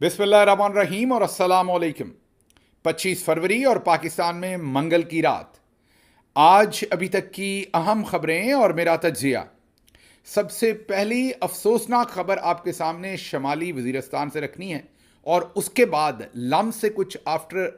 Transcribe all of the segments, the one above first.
बिस्मिल्लाहिर्रहमानिर्रहीम और अस्सलाम वालेकुम। 25 फरवरी और पाकिस्तान में मंगल की रात। आज अभी तक की अहम खबरें और मेरा तज्जिया। सबसे पहली अफसोसनाक खबर आपके सामने शमाली वजीरिस्तान से रखनी है और उसके बाद लम से कुछ आफ्टर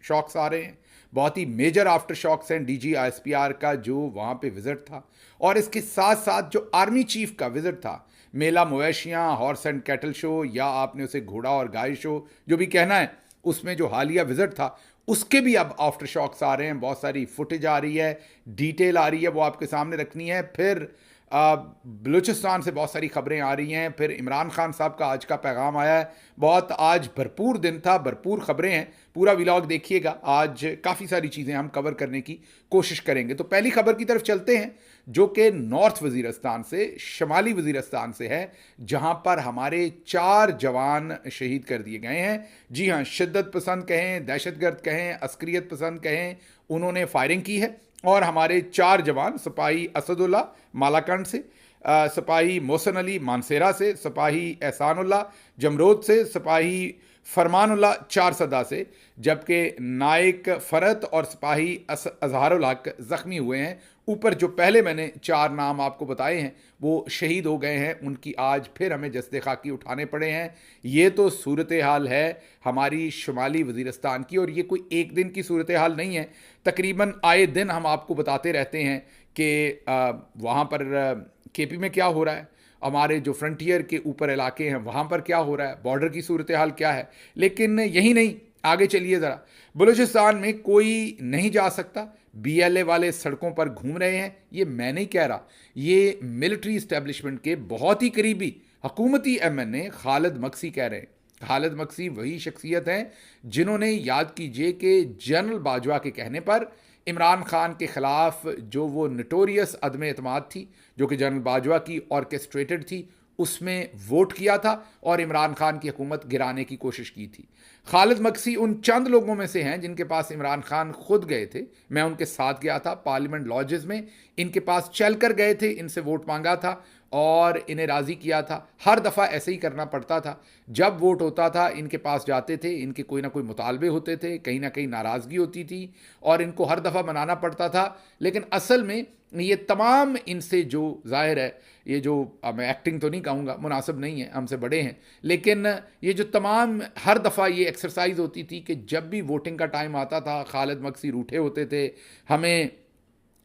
शॉक्स आ रहे हैं। बहुत ही मेजर आफ्टर शॉक्स हैं डीजी आईएसपीआर का जो वहाँ पे विजिट था, और इसके साथ साथ जो आर्मी चीफ का विजिट था। मेला मवेशियाँ, हॉर्स एंड कैटल शो, या आपने उसे घोड़ा और गाय शो जो भी कहना है, उसमें जो हालिया विजिट था उसके भी अब आफ्टर शॉक्स आ रहे हैं। बहुत सारी फुटेज आ रही है, डिटेल आ रही है, वो आपके सामने रखनी है। फिर बलूचिस्तान से बहुत सारी खबरें आ रही हैं। फिर इमरान खान साहब का आज का पैगाम आया है। बहुत आज भरपूर दिन था, भरपूर खबरें हैं। पूरा व्लॉग देखिएगा, आज काफ़ी सारी चीज़ें हम कवर करने की कोशिश करेंगे। तो पहली खबर की तरफ चलते हैं जो कि नॉर्थ वजीरिस्तान से, शमाली वजीरिस्तान से है, जहां पर हमारे 4 जवान शहीद कर दिए गए हैं। जी हां, शिद्दत पसंद कहें, दहशतगर्द कहें, अस्करियत पसंद कहें, उन्होंने फायरिंग की है और हमारे 4 जवान, सिपाही असदुल्ला मालाकंड से, सिपाही मोहसन अली मानसेरा से, सिपाही एहसानुल्ला जमरोद से, सिपाही फरमानुल्ला चार सदा से, जबकि नायक फरत और सिपाही अजहारुल हक जख्मी हुए हैं। ऊपर जो पहले मैंने 4 नाम आपको बताए हैं वो शहीद हो गए हैं, उनकी आज फिर हमें जस्ते खाकी उठाने पड़े हैं। ये तो सूरत हाल है हमारी शुमाली वजीरिस्तान की, और ये कोई एक दिन की सूरत हाल नहीं है। तकरीबन आए दिन हम आपको बताते रहते हैं कि वहाँ पर केपी में क्या हो रहा है, हमारे जो फ्रंटियर के ऊपर इलाके हैं वहाँ पर क्या हो रहा है, बॉर्डर की सूरत हाल क्या है। लेकिन यही नहीं, आगे चलिए ज़रा। बलूचिस्तान में कोई नहीं जा सकता, बीएलए वाले सड़कों पर घूम रहे हैं। ये मैं नहीं कह रहा, ये मिलिट्री इस्टेब्लिशमेंट के बहुत ही करीबी हुकूमती एमएनए खालिद मक्सी कह रहे हैं। खालिद मक्सी वही शख्सियत हैं जिन्होंने, याद कीजिए कि जनरल बाजवा के कहने पर इमरान खान के ख़िलाफ़ जो वो नटोरियस अदम एतमाद थी, जो कि जनरल बाजवा की ऑर्केस्ट्रेटेड थी, उसमें वोट किया था और इमरान खान की हुकूमत गिराने की कोशिश की थी। खालिद मक्सी उन चंद लोगों में से हैं जिनके पास इमरान खान खुद गए थे। मैं उनके साथ गया था पार्लियामेंट लॉजेस में, इनके पास चल कर गए थे, इनसे वोट मांगा था और इन्हें राज़ी किया था। हर दफ़ा ऐसे ही करना पड़ता था। जब वोट होता था इनके पास जाते थे, इनके कोई ना कोई मुतालबे होते थे, कहीं ना कहीं नाराज़गी होती थी और इनको हर दफ़ा मनाना पड़ता था। लेकिन असल में ये तमाम इनसे जो ज़ाहिर है, ये जो मैं एक्टिंग तो नहीं कहूँगा, मुनासिब नहीं है, हमसे बड़े हैं, लेकिन ये जो तमाम हर दफ़ा ये एक्सरसाइज होती थी कि जब भी वोटिंग का टाइम आता था खालिद मक्सी रूठे होते थे। हमें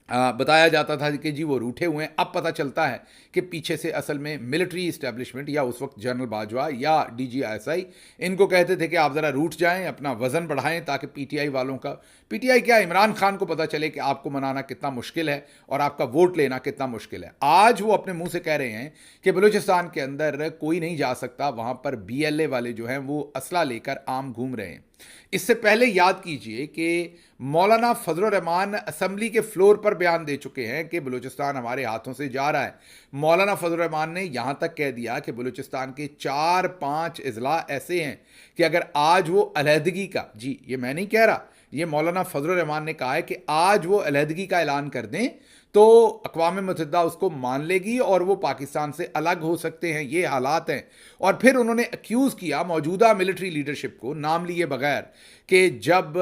बताया जाता था कि जी वो रूठे हुए हैं। अब पता चलता है कि पीछे से असल में मिलिट्री इस्टेब्लिशमेंट या उस वक्त जनरल बाजवा या डीजीआईएसआई इनको कहते थे कि आप ज़रा रूठ जाएं, अपना वज़न बढ़ाएं, ताकि पीटीआई वालों का, पीटीआई क्या, इमरान खान को पता चले कि आपको मनाना कितना मुश्किल है और आपका वोट लेना कितना मुश्किल है। आज वो अपने मुंह से कह रहे हैं कि बलूचिस्तान के अंदर कोई नहीं जा सकता, वहाँ पर बीएलए वाले जो हैं वो असला लेकर आम घूम रहे हैं। इससे पहले याद कीजिए कि मौलाना फजलुर रहमान असम्बली के फ्लोर पर बयान दे चुके हैं कि बलूचिस्तान हमारे हाथों से जा रहा है। मौलाना फजलुर रहमान ने यहां तक कह दिया कि बलूचिस्तान के 4-5 अजला ऐसे हैं कि अगर आज वो अलहदगी का, जी ये मैं नहीं कह रहा, ये मौलाना फजलुर रहमान ने कहा है कि आज वो अलहदगी का ऐलान कर दें तो अक़वाम मुत्तहिदा उसको मान लेगी और वो पाकिस्तान से अलग हो सकते हैं। ये हालात हैं। और फिर उन्होंने एक्यूज़ किया मौजूदा मिलिट्री लीडरशिप को, नाम लिए बगैर, कि जब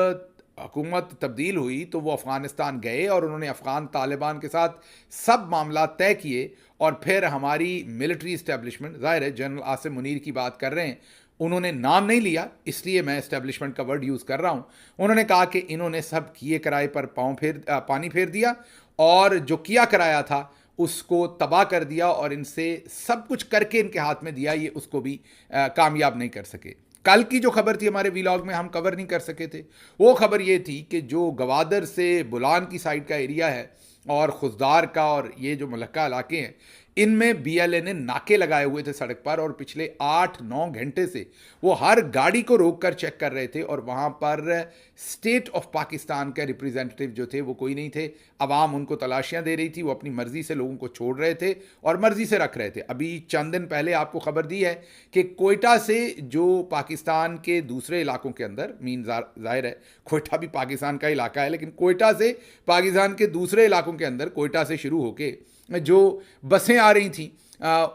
हुकूमत तब्दील हुई तो वो अफ़गानिस्तान गए और उन्होंने अफ़गान तालिबान के साथ सब मामला तय किए। और फिर हमारी मिलिट्री इस्टेब्लिशमेंट, ज़ाहिर है जनरल आसिम मुनीर की बात कर रहे हैं, उन्होंने नाम नहीं लिया इसलिए मैं इस्टेब्लिशमेंट का वर्ड यूज़ कर रहा हूँ। उन्होंने कहा कि इन्होंने सब किए कराए पर पानी फेर दिया और जो किया कराया था उसको तबाह कर दिया और इनसे सब कुछ करके इनके हाथ में दिया, ये उसको भी कामयाब नहीं कर सके। कल की जो खबर थी हमारे व्लॉग में हम कवर नहीं कर सके थे, वो खबर ये थी कि जो गवादर से बुलान की साइड का एरिया है और खुजदार का और ये जो मलक्का इलाके हैं, इनमें बीएलए ने नाके लगाए हुए थे सड़क पर और पिछले 8-9 घंटे से वो हर गाड़ी को रोक कर चेक कर रहे थे। और वहाँ पर स्टेट ऑफ पाकिस्तान के रिप्रेजेंटेटिव जो थे वो कोई नहीं थे। अवाम उनको तलाशियाँ दे रही थी, वो अपनी मर्ज़ी से लोगों को छोड़ रहे थे और मर्ज़ी से रख रहे थे। अभी चंद दिन पहले आपको खबर दी है कि कोयटा से जो पाकिस्तान के दूसरे इलाकों के अंदर, मीन ज़ाहिर है कोयटा भी पाकिस्तान का इलाका है, लेकिन कोयटा से पाकिस्तान के दूसरे इलाकों के अंदर, कोयटा से शुरू होके जो बसें आ रही थी,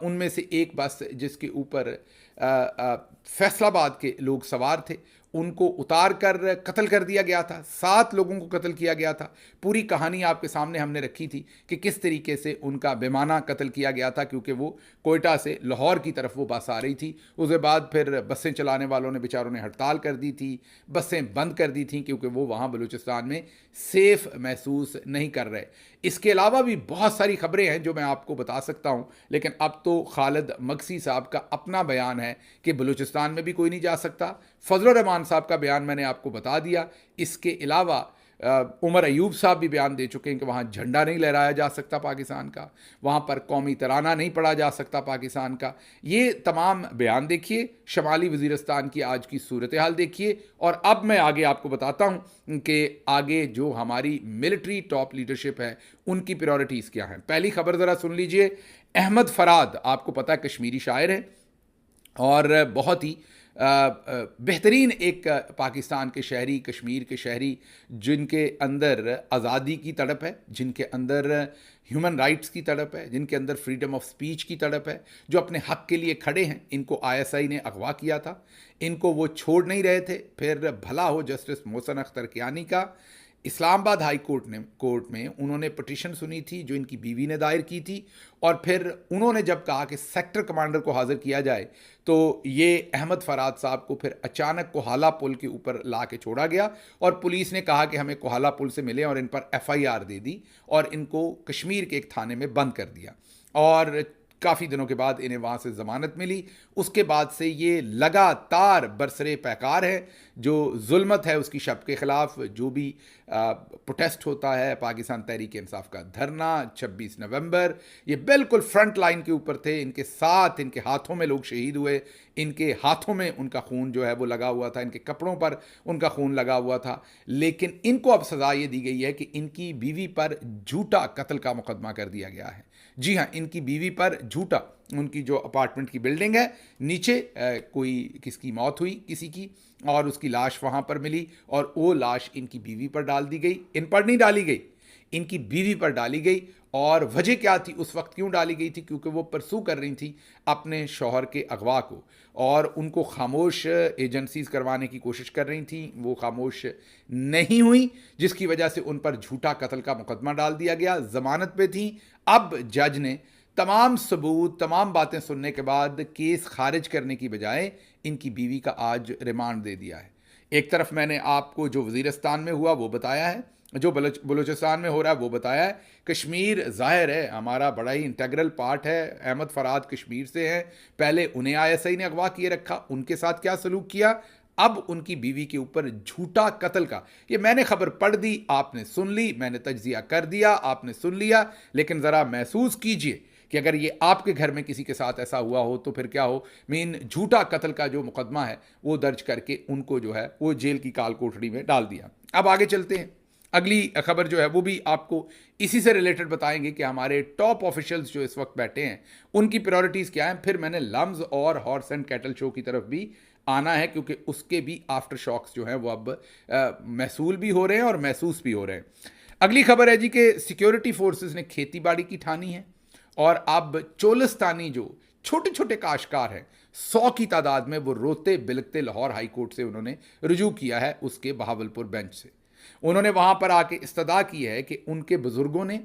उनमें से एक बस जिसके ऊपर फैसलाबाद के लोग सवार थे, उनको उतार कर कत्ल कर दिया गया था। 7 लोगों को कत्ल किया गया था। पूरी कहानी आपके सामने हमने रखी थी कि किस तरीके से उनका बेमाना कत्ल किया गया था, क्योंकि वो कोयटा से लाहौर की तरफ वो बस आ रही थी। उसके बाद फिर बसें चलाने वालों ने बेचारों ने हड़ताल कर दी थी, बसें बंद कर दी थी, क्योंकि वो वहाँ बलूचिस्तान में सेफ महसूस नहीं कर रहे। इसके अलावा भी बहुत सारी खबरें हैं जो मैं आपको बता सकता हूँ, लेकिन अब तो खालिद मगसी साहब का अपना बयान है कि बलूचिस्तान में भी कोई नहीं जा सकता। फजल रहमान साहब का बयान मैंने आपको बता दिया। इसके अलावा उमर अयूब साहब भी बयान दे चुके हैं कि वहाँ झंडा नहीं लहराया जा सकता पाकिस्तान का, वहाँ पर कौमी तराना नहीं पढ़ा जा सकता पाकिस्तान का। ये तमाम बयान देखिए, शमाली वज़ीरिस्तान की आज की सूरत हाल देखिए। और अब मैं आगे आपको बताता हूँ कि आगे जो हमारी मिलिट्री टॉप लीडरशिप है उनकी प्रायोरिटीज़ क्या हैं। पहली खबर ज़रा सुन लीजिए। अहमद फराद, आपको पता है कश्मीरी शायर हैं और बहुत ही बेहतरीन एक पाकिस्तान के शहरी, कश्मीर के शहरी, जिनके अंदर आज़ादी की तड़प है, जिनके अंदर ह्यूमन राइट्स की तड़प है, जिनके अंदर फ्रीडम ऑफ स्पीच की तड़प है, जो अपने हक़ के लिए खड़े हैं। इनको आईएसआई ने अगवा किया था, इनको वो छोड़ नहीं रहे थे। फिर भला हो जस्टिस मोहसिन अख्तर कियानी का, इस्लामाबाद हाई कोर्ट में उन्होंने पटिशन सुनी थी जो इनकी बीवी ने दायर की थी, और फिर उन्होंने जब कहा कि सेक्टर कमांडर को हाज़िर किया जाए तो ये अहमद फराद साहब को फिर अचानक कोहाला पुल के ऊपर ला के छोड़ा गया, और पुलिस ने कहा कि हमें कोहाला पुल से मिले, और इन पर एफआईआर दे दी और इनको कश्मीर के एक थाने में बंद कर दिया। और काफ़ी दिनों के बाद इन्हें वहाँ से ज़मानत मिली। उसके बाद से ये लगातार बरसरे पैकार है। जो जुल्मत है उसकी शब के ख़िलाफ़ जो भी प्रोटेस्ट होता है, पाकिस्तान तहरीक इंसाफ का धरना, 26 नवंबर, ये बिल्कुल फ्रंट लाइन के ऊपर थे। इनके साथ, इनके हाथों में लोग शहीद हुए, इनके हाथों में उनका खून जो है वो लगा हुआ था, इनके कपड़ों पर उनका खून लगा हुआ था। लेकिन इनको अब सज़ा ये दी गई है कि इनकी बीवी पर झूठा कत्ल का मुकदमा कर दिया गया है। जी हाँ, इनकी बीवी पर झूठा, उनकी जो अपार्टमेंट की बिल्डिंग है नीचे कोई किसकी मौत हुई किसी की, और उसकी लाश वहाँ पर मिली, और वो लाश इनकी बीवी पर डाल दी गई। इन पर नहीं डाली गई, इनकी बीवी पर डाली गई। और वजह क्या थी, उस वक्त क्यों डाली गई थी? क्योंकि वो परसू कर रही थी अपने शौहर के अगवा को, और उनको खामोश एजेंसीज करवाने की कोशिश कर रही थी। वो खामोश नहीं हुई, जिसकी वजह से उन पर झूठा कत्ल का मुकदमा डाल दिया गया। ज़मानत पे थी। अब जज ने तमाम सबूत, तमाम बातें सुनने के बाद केस खारिज करने की बजाय इनकी बीवी का आज रिमांड दे दिया है। एक तरफ मैंने आपको जो वज़ीरिस्तान में हुआ वो बताया है, जो बलूचिस्तान में हो रहा है वो बताया है। कश्मीर ज़ाहिर है हमारा बड़ा ही इंटेग्रल पार्ट है। अहमद फराद कश्मीर से हैं, पहले उन्हें आईएसआई ने अगवा किए रखा, उनके साथ क्या सलूक किया, अब उनकी बीवी के ऊपर झूठा कत्ल का। ये मैंने खबर पढ़ दी, आपने सुन ली, मैंने तज्जिया कर दिया, आपने सुन लिया, लेकिन ज़रा महसूस कीजिए कि अगर ये आपके घर में किसी के साथ ऐसा हुआ हो तो फिर क्या हो। मीन झूठा कत्ल का जो मुकदमा है वो दर्ज करके उनको जो है वो जेल की काल कोठरी में डाल दिया। अब आगे चलते हैं। अगली खबर जो है वो भी आपको इसी से रिलेटेड बताएंगे कि हमारे टॉप ऑफिशियल्स जो इस वक्त बैठे हैं उनकी प्रायोरिटीज़ क्या हैं। फिर मैंने लम्स और हॉर्स एंड कैटल शो की तरफ भी आना है, क्योंकि उसके भी आफ्टर शॉक्स जो हैं वो अब महसूल भी हो रहे हैं और महसूस भी हो रहे हैं। अगली खबर है जी कि सिक्योरिटी फोर्सेस ने खेती बाड़ी की ठानी है, और अब चोलिस्तानी जो छोटे छोटे काश्तकार हैं 100 की तादाद में, वो रोते बिलखते लाहौर हाई कोर्ट से उन्होंने रुजू किया है, उसके बहावलपुर बेंच से। उन्होंने वहाँ पर आके इस्तदा की है कि उनके बुज़ुर्गों ने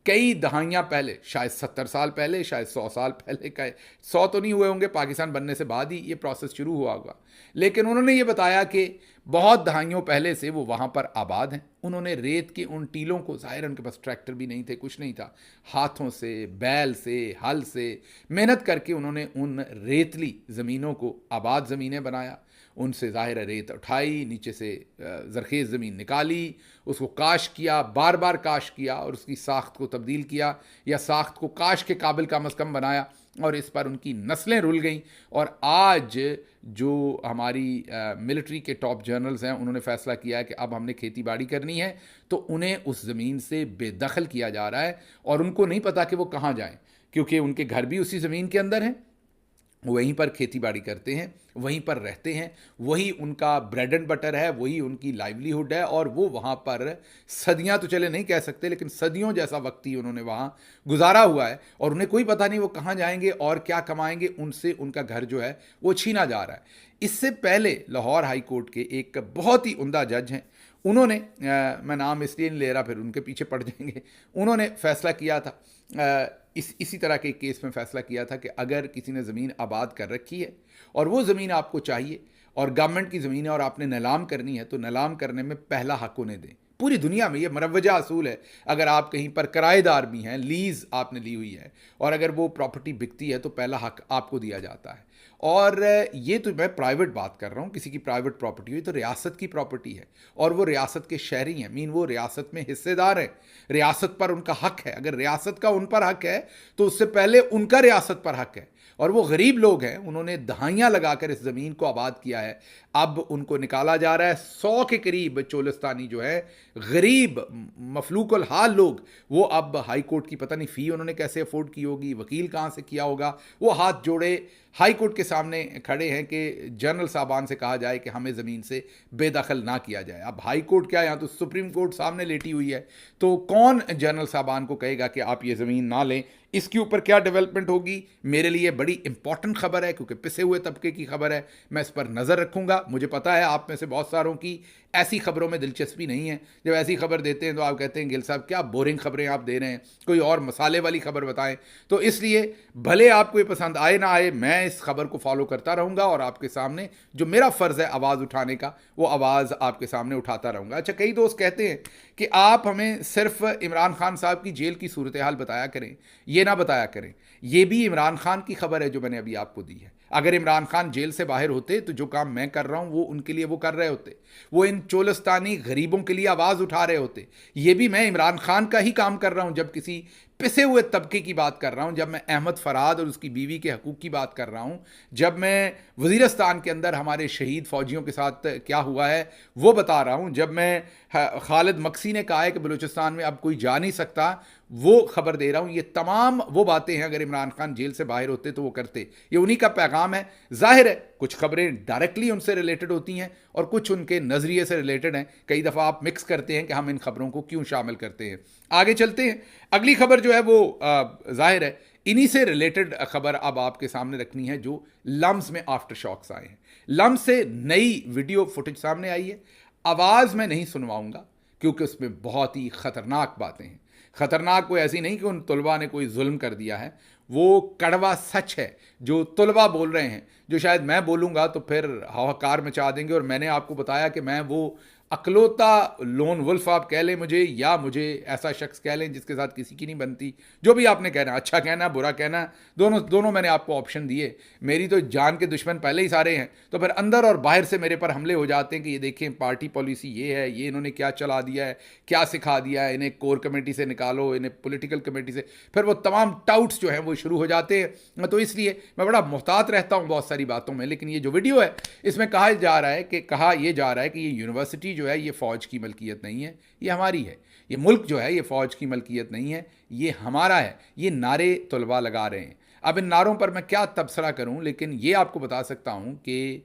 कई दहाइयाँ पहले, शायद 70 साल पहले, शायद 100 साल पहले का, 100 तो नहीं हुए होंगे, पाकिस्तान बनने से बाद ही ये प्रोसेस शुरू हुआ होगा, लेकिन उन्होंने ये बताया कि बहुत दहाइयों पहले से वो वहाँ पर आबाद हैं। उन्होंने रेत के उन टीलों को, ज़ाहिर उनके पास ट्रैक्टर भी नहीं थे, कुछ नहीं था, हाथों से, बैल से, हल से मेहनत करके उन्होंने उन रेतली ज़मीनों को आबाद ज़मीनें बनाया। उनसे ज़ाहिर रेत उठाई, नीचे से ज़रखेज़ ज़मीन निकाली, उसको काश किया, बार बार काश किया, और उसकी साख्त को तब्दील किया, या साख्त को काश के काबिल कम अज़ कम बनाया, और इस पर उनकी नस्लें रुल गईं। और आज जो हमारी मिलिट्री के टॉप जनरल्स हैं उन्होंने फ़ैसला किया है कि अब हमने खेती बाड़ी करनी है, तो उन्हें उस ज़मीन से बेदखल किया जा रहा है, और उनको नहीं पता कि वो कहाँ जाएँ, क्योंकि उनके घर भी उसी ज़मीन के अंदर हैं, वहीं पर खेती बाड़ी करते हैं, वहीं पर रहते हैं, वही उनका ब्रेड एंड बटर है, वही उनकी लाइवलीहुड है, और वो वहाँ पर सदियाँ तो चले नहीं कह सकते, लेकिन सदियों जैसा वक्त ही उन्होंने वहाँ गुजारा हुआ है, और उन्हें कोई पता नहीं वो कहाँ जाएंगे और क्या कमाएंगे, उनसे उनका घर जो है वो छीना जा रहा है। इससे पहले लाहौर हाई कोर्ट के एक बहुत ही उम्दा जज हैं, उन्होंने मैं नाम इसलिए नहीं ले रहा, फिर उनके पीछे पड़ जाएंगे, उन्होंने फैसला किया था, इसी तरह के केस में फ़ैसला किया था कि अगर किसी ने ज़मीन आबाद कर रखी है और वो ज़मीन आपको चाहिए और गवर्नमेंट की ज़मीन है और आपने नीलाम करनी है, तो नीलाम करने में पहला हक उन्हें दें। पूरी दुनिया में ये मरवजा असूल है। अगर आप कहीं पर किराएदार भी हैं, लीज़ आपने ली हुई है, और अगर वो प्रॉपर्टी बिकती है तो पहला हक आपको दिया जाता है। और ये तो मैं प्राइवेट बात कर रहा हूँ, किसी की प्राइवेट प्रॉपर्टी हुई तो रियासत की प्रॉपर्टी है और वो रियासत के शहरी हैं, मीन वो रियासत में हिस्सेदार हैं, रियासत पर उनका हक है। अगर रियासत का उन पर हक है तो उससे पहले उनका रियासत पर हक है। और वो गरीब लोग हैं, उन्होंने दहाइयाँ लगाकर इस ज़मीन को आबाद किया है, अब उनको निकाला जा रहा है। 100 के करीब चोलिस्तानी जो है गरीब मफलूकुल हाल लोग, वो अब हाई कोर्ट की पता नहीं फ़ी उन्होंने कैसे अफोर्ड की होगी, वकील कहाँ से किया होगा, वो हाथ जोड़े हाई कोर्ट के सामने खड़े हैं कि जनरल साहबान से कहा जाए कि हमें ज़मीन से बेदखल ना किया जाए। अब हाई कोर्ट क्या, यहाँ तो सुप्रीम कोर्ट सामने लेटी हुई है, तो कौन जनरल साहबान को कहेगा कि आप ये ज़मीन ना लें। इसके ऊपर क्या डेवलपमेंट होगी, मेरे लिए बड़ी इंपॉर्टेंट खबर है, क्योंकि पिसे हुए तबके की खबर है। मैं इस पर नज़र रखूँगा। मुझे पता है आप में से बहुत सारों की ऐसी खबरों में दिलचस्पी नहीं है। जब ऐसी खबर देते हैं तो आप कहते हैं गिल साहब क्या बोरिंग खबरें आप दे रहे हैं, कोई और मसाले वाली खबर बताएं। तो इसलिए भले आपको ये पसंद आए ना आए, मैं इस खबर को फॉलो करता रहूँगा और आपके सामने जो मेरा फ़र्ज़ है आवाज़ उठाने का, वो आवाज़ आपके सामने उठाता रहूँगा। अच्छा, कई दोस्त कहते हैं कि आप हमें सिर्फ इमरान खान साहब की जेल की सूरत हाल बताया करें, ये ना बताया करें। ये भी इमरान खान की खबर है जो मैंने अभी आपको दी है। अगर इमरान खान जेल से बाहर होते तो जो काम मैं कर रहा हूँ वो उनके लिए वो कर रहे होते, वो इन चोलिस्तानी गरीबों के लिए आवाज़ उठा रहे होते। ये भी मैं इमरान खान का ही काम कर रहा हूँ जब किसी पिसे हुए तबके की बात कर रहा हूँ, जब मैं अहमद फराद और उसकी बीवी के हकूक़ की बात कर रहा हूँ, जब मैं वज़ीरिस्तान के अंदर हमारे शहीद फ़ौजियों के साथ क्या हुआ है वो बता रहा हूँ, जब मैं खालिद मक्सी ने कहा है कि बलूचिस्तान में अब कोई जा नहीं सकता वो खबर दे रहा हूँ। ये तमाम वो बातें हैं अगर इमरान खान जेल से बाहर होते तो वो करते। ये उन्हीं का पैगाम है। जाहिर है कुछ खबरें डायरेक्टली उनसे रिलेटेड होती हैं और कुछ उनके नज़रिए से रिलेटेड हैं। कई दफ़ा आप मिक्स करते हैं कि हम इन खबरों को क्यों शामिल करते हैं। आगे चलते हैं। अगली खबर जो है वो जाहिर है इन्हीं से रिलेटेड खबर अब आपके सामने रखनी है, जो लम्स में आफ्टर शॉक्स आए हैं। लम्स से नई वीडियो फुटेज सामने आई है। आवाज़ मैं नहीं सुनवाऊंगा क्योंकि उसमें बहुत ही ख़तरनाक बातें हैं। ख़तरनाक कोई ऐसी नहीं कि उन तलबा ने कोई जुल्म कर दिया है, वो कड़वा सच है जो तलबा बोल रहे हैं, जो शायद मैं बोलूँगा तो फिर हाहाकार मचा देंगे। और मैंने आपको बताया कि मैं वो अकलौता लोन वुल्फ आप कह लें मुझे, या मुझे ऐसा शख्स कह लें जिसके साथ किसी की नहीं बनती, जो भी आपने कहना, अच्छा कहना बुरा कहना, दोनों मैंने आपको ऑप्शन दिए। मेरी तो जान के दुश्मन पहले ही सारे हैं, तो फिर अंदर और बाहर से मेरे पर हमले हो जाते हैं कि ये देखें पार्टी पॉलिसी ये है, ये इन्होंने क्या चला दिया है, क्या सिखा दिया है, इन्हें कोर कमेटी से निकालो, इन्हें पॉलिटिकल कमेटी से, फिर वो तमाम टाउट्स जो हैं वो शुरू हो जाते हैं। तो इसलिए मैं बड़ा मुहतात रहता हूँ बहुत सारी बातों में। लेकिन ये जो वीडियो है इसमें कहा यह जा रहा है कि ये यूनिवर्सिटी जो है ये फ़ौज की मलकियत नहीं है, ये हमारी है। ये मुल्क जो है ये फ़ौज की मलकियत नहीं है, ये हमारा है। ये नारे तलबा लगा रहे हैं। अब इन नारों पर मैं क्या तबसरा करूं, लेकिन ये आपको बता सकता हूं कि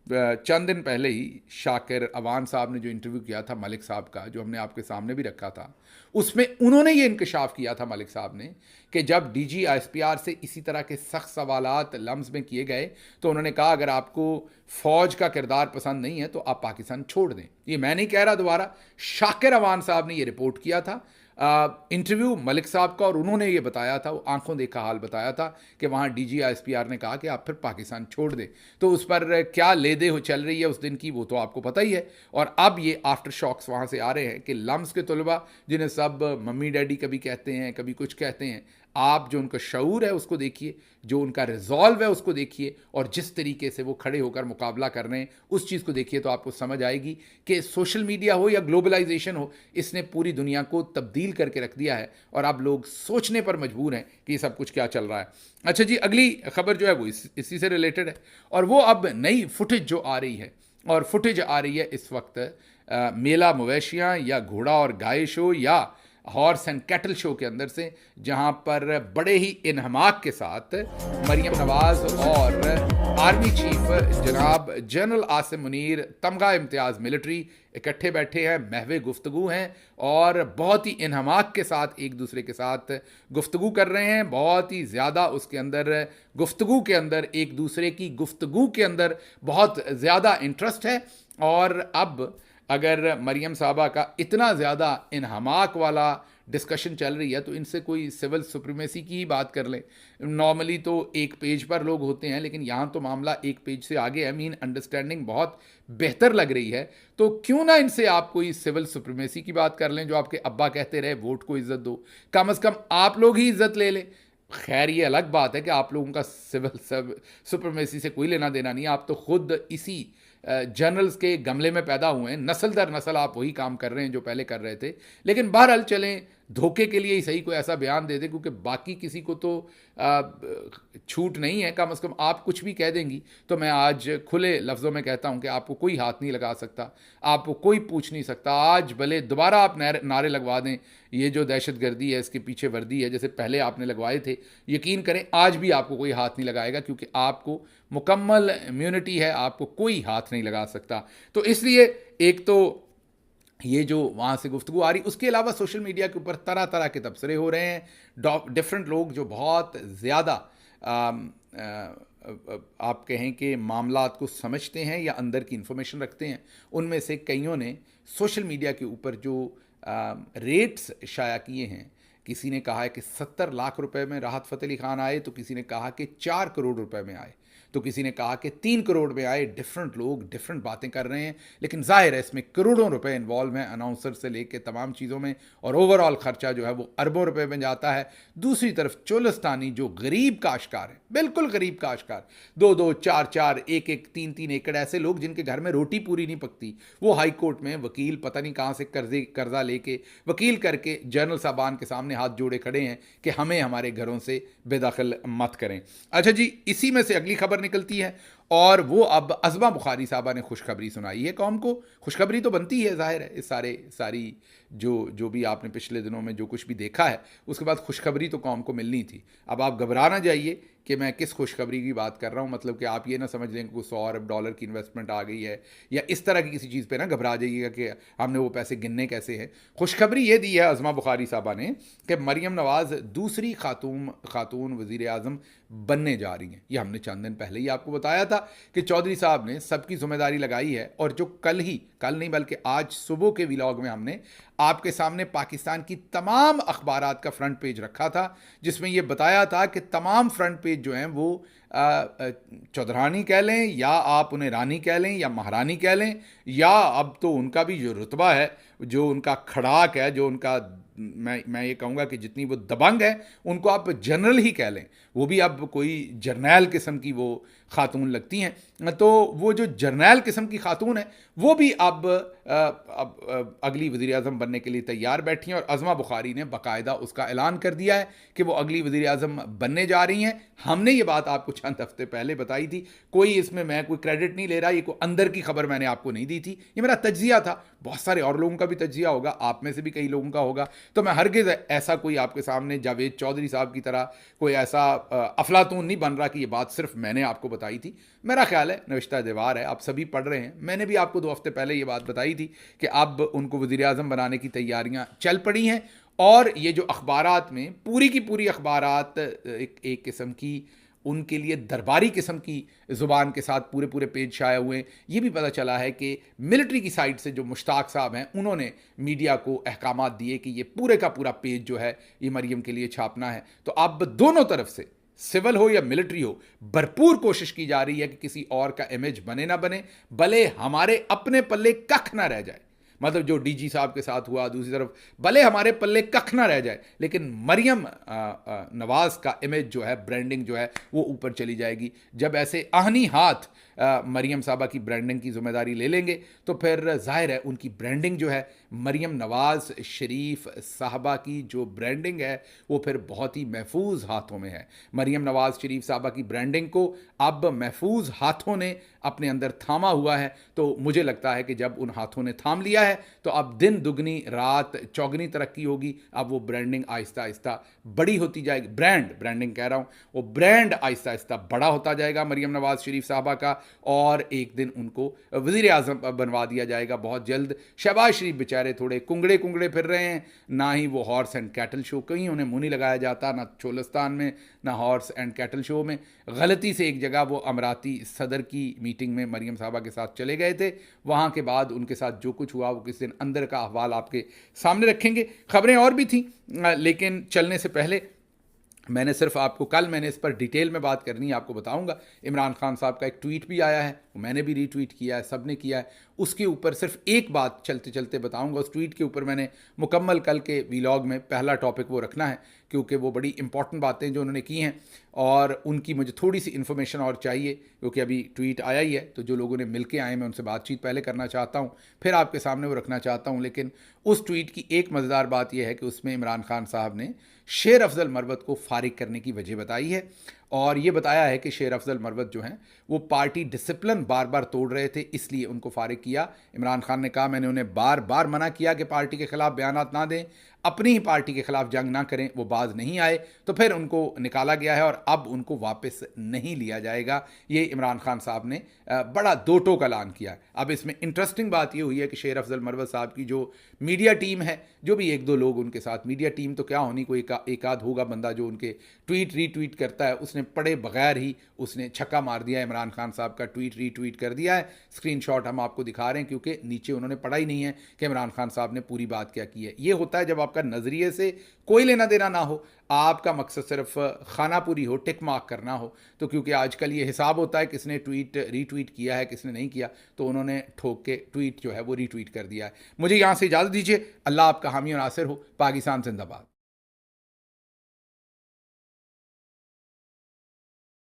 चंद दिन पहले ही शाकिर अवान साहब ने जो इंटरव्यू किया था मलिक साहब का, जो हमने आपके सामने भी रखा था, उसमें उन्होंने ये इंकशाफ किया था मलिक साहब ने कि जब DGISPR से इसी तरह के सख्त सवालात लम्स में किए गए तो उन्होंने कहा अगर आपको फ़ौज का किरदार पसंद नहीं है तो आप पाकिस्तान छोड़ दें। ये मैं नहीं कह रहा, दोबारा शाकिर अवान साहब ने ये रिपोर्ट किया था इंटरव्यू मलिक साहब का, और उन्होंने ये बताया था, वो आंखों देखा हाल बताया था कि वहाँ DGISPR ने कहा कि आप फिर पाकिस्तान छोड़ दें। तो उस पर क्या ले दे हो चल रही है उस दिन की, वो तो आपको पता ही है। और अब ये आफ्टर शॉक्स वहाँ से आ रहे हैं कि लम्स के तलबा जिन्हें सब मम्मी डैडी कभी कहते हैं, कभी कुछ कहते हैं, आप जो उनका शऊर है उसको देखिए, जो उनका रिजॉल्व है उसको देखिए, और जिस तरीके से वो खड़े होकर मुकाबला कर रहे हैं उस चीज़ को देखिए, तो आपको समझ आएगी कि सोशल मीडिया हो या ग्लोबलाइजेशन हो, इसने पूरी दुनिया को तब्दील करके रख दिया है और अब लोग सोचने पर मजबूर हैं कि ये सब कुछ क्या चल रहा है। अच्छा जी, अगली खबर जो है वो इसी से रिलेटेड है, और वो अब नई फुटेज जो आ रही है, और फुटेज आ रही है इस वक्त मेला मवेशियाँ या घोड़ा और गाय शो या हॉर्स एंड कैटल शो के अंदर से, जहां पर बड़े ही इन्हमाक के साथ मरियम नवाज और आर्मी चीफ जनाब जनरल आसिम मुनीर तमगा इम्तियाज़ मिलिट्री इकट्ठे बैठे हैं, महवे गुफ्तगू हैं और बहुत ही इन्हमाक के साथ एक दूसरे के साथ गुफ्तगू कर रहे हैं। बहुत ही ज़्यादा उसके अंदर गुफ्तगू के अंदर एक दूसरे की गुफ्तगू के अंदर बहुत ज़्यादा इंटरेस्ट है। और अब अगर मरियम साहबा का इतना ज़्यादा इन्हमाक वाला डिस्कशन चल रही है तो इनसे कोई सिविल सुप्रीमेसी की ही बात कर लें। नॉर्मली तो एक पेज पर लोग होते हैं, लेकिन यहाँ तो मामला एक पेज से आगे है। मीन अंडरस्टैंडिंग बहुत बेहतर लग रही है, तो क्यों ना इनसे आप कोई सिविल सुप्रीमेसी की बात कर लें। जो आपके अब्बा कहते रहे वोट को इज्जत दो, कम से कम आप लोग ही इज्जत ले लें। खैर ये अलग बात है कि आप लोगों का सिविल सुप्रीमेसी से कोई लेना देना नहीं है, आप तो खुद इसी जनरल्स के गमले में पैदा हुए हैं, नस्ल दर नस्ल आप वही काम कर रहे हैं जो पहले कर रहे थे। लेकिन बहरहाल चलें, धोखे के लिए ही सही कोई ऐसा बयान दे दे, क्योंकि बाकी किसी को तो छूट नहीं है। कम से कम आप कुछ भी कह देंगी तो मैं आज खुले लफ्ज़ों में कहता हूं कि आपको कोई हाथ नहीं लगा सकता, आपको कोई पूछ नहीं सकता। आज भले दोबारा आप नारे लगवा दें, ये जो दहशतगर्दी है इसके पीछे वर्दी है, जैसे पहले आपने लगवाए थे, यकीन करें आज भी आपको कोई हाथ नहीं लगाएगा, क्योंकि आपको मुकम्मल इम्यूनिटी है, आपको कोई हाथ नहीं लगा सकता। तो इसलिए एक तो ये जो वहाँ से गुफ्तगू आ रही, उसके अलावा सोशल मीडिया के ऊपर तरह तरह के तबसरे हो रहे हैं। डिफरेंट लोग जो बहुत ज़्यादा आप कहें कि मामलात को समझते हैं या अंदर की इन्फॉर्मेशन रखते हैं, उनमें से कईयों ने सोशल मीडिया के ऊपर जो रेट्स शाया किए हैं, किसी ने कहा है कि 70 लाख रुपए में राहत फ़तेह अली खान आए, तो किसी ने कहा कि 4 करोड़ रुपए में आए, तो किसी ने कहा कि 3 करोड़ में आए। डिफरेंट लोग डिफरेंट बातें कर रहे हैं, लेकिन जाहिर है इसमें करोड़ों रुपए इन्वॉल्व हैं, अनाउंसर से लेके तमाम चीज़ों में, और ओवरऑल खर्चा जो है वो अरबों रुपए में जाता है। दूसरी तरफ चोलस्तानी जो गरीब काश्तकार है, बिल्कुल गरीब काश्तकार, 2-2, 4-4, 1-1, 3-3 एकड़, ऐसे लोग जिनके घर में रोटी पूरी नहीं पकती, वो हाई कोर्ट में वकील पता नहीं कहाँ से कर्जा लेके वकील करके जनरल साहबान के सामने हाथ जोड़े खड़े हैं कि हमें हमारे घरों से बेदखल मत करें। अच्छा जी, इसी में से अगली खबर निकलती है, और वो अब अज़मा बुखारी साहबा ने खुशखबरी सुनाई है कौम को। खुशखबरी तो बनती है, जाहिर है, इस सारी जो भी आपने पिछले दिनों में जो कुछ भी देखा है, उसके बाद खुशखबरी तो कौम को मिलनी थी। अब आप घबरा ना जाइए कि मैं किस खुशखबरी की बात कर रहा हूँ, मतलब कि आप ये ना समझ लें कि $100 अरब की इन्वेस्टमेंट आ गई है या इस तरह की किसी चीज़ पे ना घबरा जाइएगा कि हमने वो पैसे गिनने कैसे हैं। खुशखबरी ये दी है अज़मा बुखारी साहबा ने कि मरियम नवाज़ दूसरी खातून वज़ीर आज़म बनने जा रही हैं। ये हमने चंद दिन पहले ही आपको बताया था कि चौधरी साहब ने सबकी जिम्मेदारी लगाई है, और जो कल नहीं बल्कि आज सुबह के व्लॉग में हमने आपके सामने पाकिस्तान की तमाम अखबारात का फ्रंट पेज रखा था, जिसमें यह बताया था कि तमाम फ्रंट पेज जो हैं वो चौधरानी कह लें या आप उन्हें रानी कह लें या महारानी कह लें, या अब तो उनका भी जो रुतबा है, जो उनका खड़ाक है, जो उनका मैं ये कहूँगा कि जितनी वो दबंग है, उनको आप जनरल ही कह लें। वो भी अब कोई जर्नैल किस्म की वो खातून लगती हैं। तो वो जो जर्नैल किस्म की खातून है वो भी अब अगली वज़ीर आज़म बनने के लिए तैयार बैठी हैं, और अज़मा बुखारी ने बाकायदा उसका ऐलान कर दिया है कि वो अगली वज़ीर आज़म बनने जा रही हैं। हमने ये बात आपको चंद हफ्ते पहले बताई थी, कोई इसमें मैं कोई क्रेडिट नहीं ले रहा, ये कोई अंदर की खबर मैंने आपको नहीं दी थी, ये मेरा तज्जिया था। बहुत सारे और लोगों का भी तज्जिया होगा, आप में से भी कई लोगों का होगा, तो मैं हरगिज़ ऐसा कोई आपके सामने जावेद चौधरी साहब की तरह कोई ऐसा अफलातून नहीं बन रहा कि ये बात सिर्फ मैंने आपको बताई थी। मेरा ख्याल है नविश्ता दीवार है, आप सभी पढ़ रहे हैं, मैंने भी आपको 2 हफ्ते पहले ये बात बताई थी कि अब उनको वज़ीर आज़म बनाने की तैयारियां चल पड़ी हैं। और ये जो अखबारात में पूरी की पूरी अखबारात एक किस्म की उनके लिए दरबारी किस्म की ज़ुबान के साथ पूरे पेज छाए हुए हैं। ये भी पता चला है कि मिलिट्री की साइड से जो मुश्ताक साहब हैं, उन्होंने मीडिया को अहकामात दिए कि ये पूरे का पूरा पेज जो है ये मरियम के लिए छापना है। तो अब दोनों तरफ से, सिविल हो या मिलिट्री हो, भरपूर कोशिश की जा रही है कि किसी और का इमेज बने ना बने, भले हमारे अपने पल्ले कख ना रह जाए। मतलब जो डीजी साहब के साथ हुआ, दूसरी तरफ भले हमारे पल्ले कख ना रह जाए, लेकिन मरियम नवाज़ का इमेज जो है, ब्रांडिंग जो है, वो ऊपर चली जाएगी। जब ऐसे आहनी हाथ मरियम साहबा की ब्रांडिंग की जिम्मेदारी ले लेंगे तो फिर जाहिर है उनकी ब्रांडिंग जो है मरियम नवाज़ शरीफ साहबा की जो ब्रांडिंग है वो फिर बहुत ही महफूज हाथों में है। मरियम नवाज़ शरीफ साहबा की ब्रांडिंग को अब महफूज हाथों ने अपने अंदर थामा हुआ है, तो मुझे लगता है कि जब उन हाथों ने थाम लिया है तो अब दिन दुगनी रात चौगनी तरक्की होगी। अब वो ब्रांडिंग आहिस्ता आहिस्ता बड़ी होती जाएगी, ब्रांडिंग कह रहा हूँ, वो ब्रांड आहिस्ता आहिस्ता बड़ा होता जाएगा मरियम नवाज़ शरीफ साहबा का, और एक दिन उनको वज़ीर आज़म बनवा दिया जाएगा बहुत जल्द। शहबाज शरीफ बेचारे थोड़े कुंगड़े कुंगड़े फिर रहे हैं, ना ही वो हॉर्स एंड कैटल शो, कहीं उन्हें मुंह नहीं लगाया जाता, ना चोलिस्तान में ना हॉर्स एंड कैटल शो में। गलती से एक जगह वो अमराती सदर की मीटिंग में मरियम साहबा के साथ चले गए थे, वहाँ के बाद उनके साथ जो कुछ हुआ वो किसी दिन अंदर का अहवाल आपके सामने रखेंगे। खबरें और भी थी, लेकिन चलने से पहले मैंने सिर्फ आपको, कल मैंने इस पर डिटेल में बात करनी है, आपको बताऊंगा। इमरान खान साहब का एक ट्वीट भी आया है, मैंने भी रीट्वीट किया है, सब ने किया है, उसके ऊपर सिर्फ एक बात चलते चलते बताऊंगा। उस ट्वीट के ऊपर मैंने मुकम्मल कल के वीलॉग में पहला टॉपिक वो रखना है, क्योंकि वो बड़ी इंपॉर्टेंट बातें जो उन्होंने की हैं और उनकी मुझे थोड़ी सी इन्फॉर्मेशन और चाहिए, क्योंकि अभी ट्वीट आया ही है, तो जो लोगों ने मिल के आए मैं उनसे बातचीत पहले करना चाहता हूँ, फिर आपके सामने वो रखना चाहता हूँ। लेकिन उस ट्वीट की एक मज़ेदार बात यह है कि उसमें इमरान खान साहब ने शेर अफजल मरवत को फारिग करने की वजह बताई है, और ये बताया है कि शेर अफजल मरवत जो हैं वो पार्टी डिसिप्लिन बार बार तोड़ रहे थे, इसलिए उनको फारिग किया। इमरान खान ने कहा मैंने उन्हें बार बार मना किया कि पार्टी के खिलाफ बयानात ना दें, अपनी ही पार्टी के खिलाफ जंग ना करें, वो बाज नहीं आए, तो फिर उनको निकाला गया है और अब उनको वापस नहीं लिया जाएगा। ये इमरान खान साहब ने बड़ा दो टोक ऐलान किया है। अब इसमें इंटरेस्टिंग बात ये हुई है कि शेर अफजल मरवत साहब की जो मीडिया टीम है, जो भी एक दो लोग उनके साथ, मीडिया टीम तो क्या होनी, कोई एक आध होगा बंदा जो उनके ट्वीट रीट्वीट करता है, उसने पढ़े बगैर ही उसने छक्का मार दिया, इमरान खान साहब का ट्वीट रीट्वीट कर दिया है। स्क्रीनशॉट हम आपको दिखा रहे हैं, क्योंकि नीचे उन्होंने पढ़ा ही नहीं है कि इमरान खान साहब ने पूरी बात क्या की है। ये होता है जब आपका नज़रिए से कोई लेना देना ना हो, आपका मकसद सिर्फ खानापुरी हो, टिक मार्क करना हो, तो क्योंकि आजकल ये हिसाब होता है किसने ट्वीट रीट्वीट किया है किसने नहीं किया, तो उन्होंने ठोक के ट्वीट जो है वो रीट्वीट कर दिया है। मुझे यहाँ से इजाज़त दीजिए। अल्लाह आपका हामी और नासिर हो। पाकिस्तान जिंदाबाद।